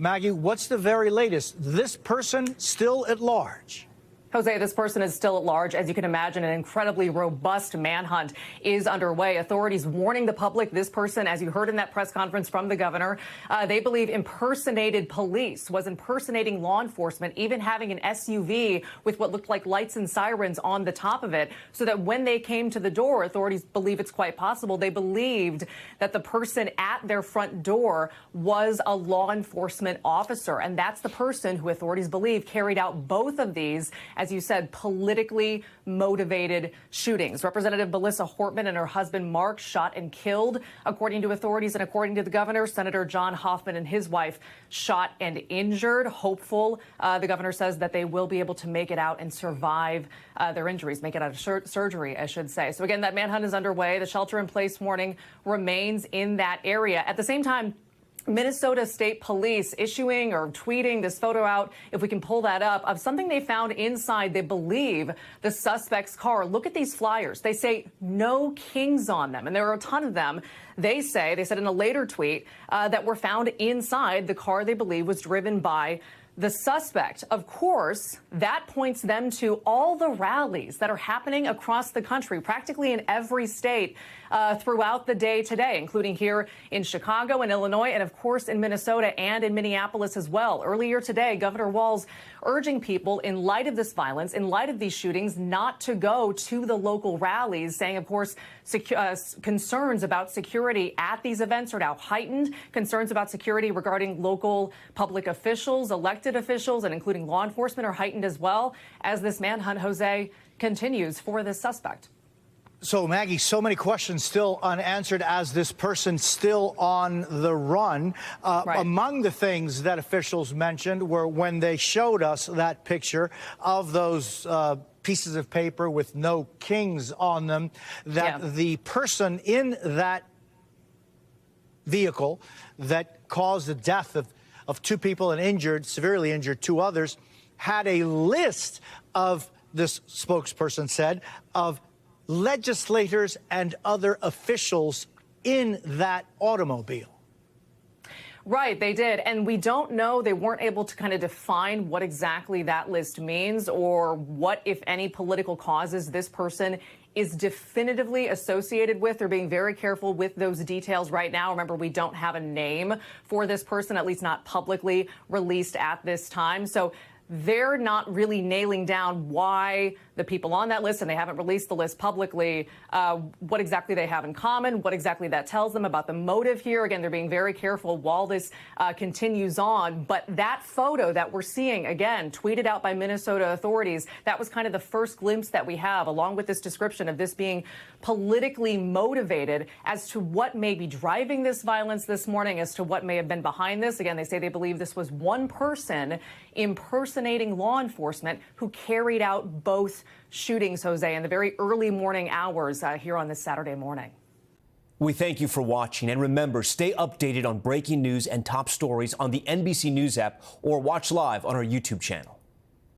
Maggie, what's the very latest? This person still at large? Jose, this person is still at large. As you can imagine, an incredibly robust manhunt is underway. Authorities warning the public this person, as you heard in that press conference from the governor, they believe impersonated police, was impersonating law enforcement, even having an SUV with what looked like lights and sirens on the top of it, so that when they came to the door, authorities believe it's quite possible, they believed that the person at their front door was a law enforcement officer. And that's the person who authorities believe carried out both of these, as you said, politically motivated shootings. Representative Melissa Hortman and her husband Mark shot and killed, according to authorities and according to the governor. Senator John Hoffman and his wife shot and injured. Hopeful, the governor says that they will be able to make it out and survive their injuries, make it out of surgery, I should say. So again, that manhunt is underway. The shelter-in-place warning remains in that area. At the same time, Minnesota State Police issuing or tweeting this photo out, if we can pull that up, of something they found inside, they believe, the suspect's car. Look at these flyers. They say no kings on them, and there are a ton of them. They said in a later tweet that were found inside the car they believe was driven by the suspect. Of course, that points them to all the rallies that are happening across the country, practically in every state throughout the day today, including here in Chicago and Illinois, and of course in Minnesota and in Minneapolis as well. Earlier today, Governor Walz urging people, in light of this violence, in light of these shootings, not to go to the local rallies, saying, of course, concerns about security at these events are now heightened. Concerns about security regarding local public officials, elected officials, and including law enforcement are heightened as well as this manhunt, Jose, continues for this suspect. So, Maggie, so many questions still unanswered as this person still on the run. Right. Among the things that officials mentioned were when they showed us that picture of those pieces of paper with no kings on them, that the person in that vehicle that caused the death of two people and severely injured two others, had a list of, this spokesperson said, of legislators and other officials in that automobile. Right, they did. And we don't know, they weren't able to kind of define what exactly that list means or what, if any, political causes this person is definitively associated with. They're being very careful with those details right now. Remember, we don't have a name for this person, at least not publicly released at this time. So they're not really nailing down why the people on that list, and they haven't released the list publicly, what exactly they have in common, what exactly that tells them about the motive here. Again, they're being very careful while this continues on. But that photo that we're seeing, again, tweeted out by Minnesota authorities, that was kind of the first glimpse that we have, along with this description of this being politically motivated, as to what may be driving this violence this morning, as to what may have been behind this. Again, they say they believe this was one person impersonating law enforcement who carried out both shootings, Jose, in the very early morning hours here on this Saturday morning. We thank you for watching, and remember, stay updated on breaking news and top stories on the NBC News app or watch live on our YouTube channel.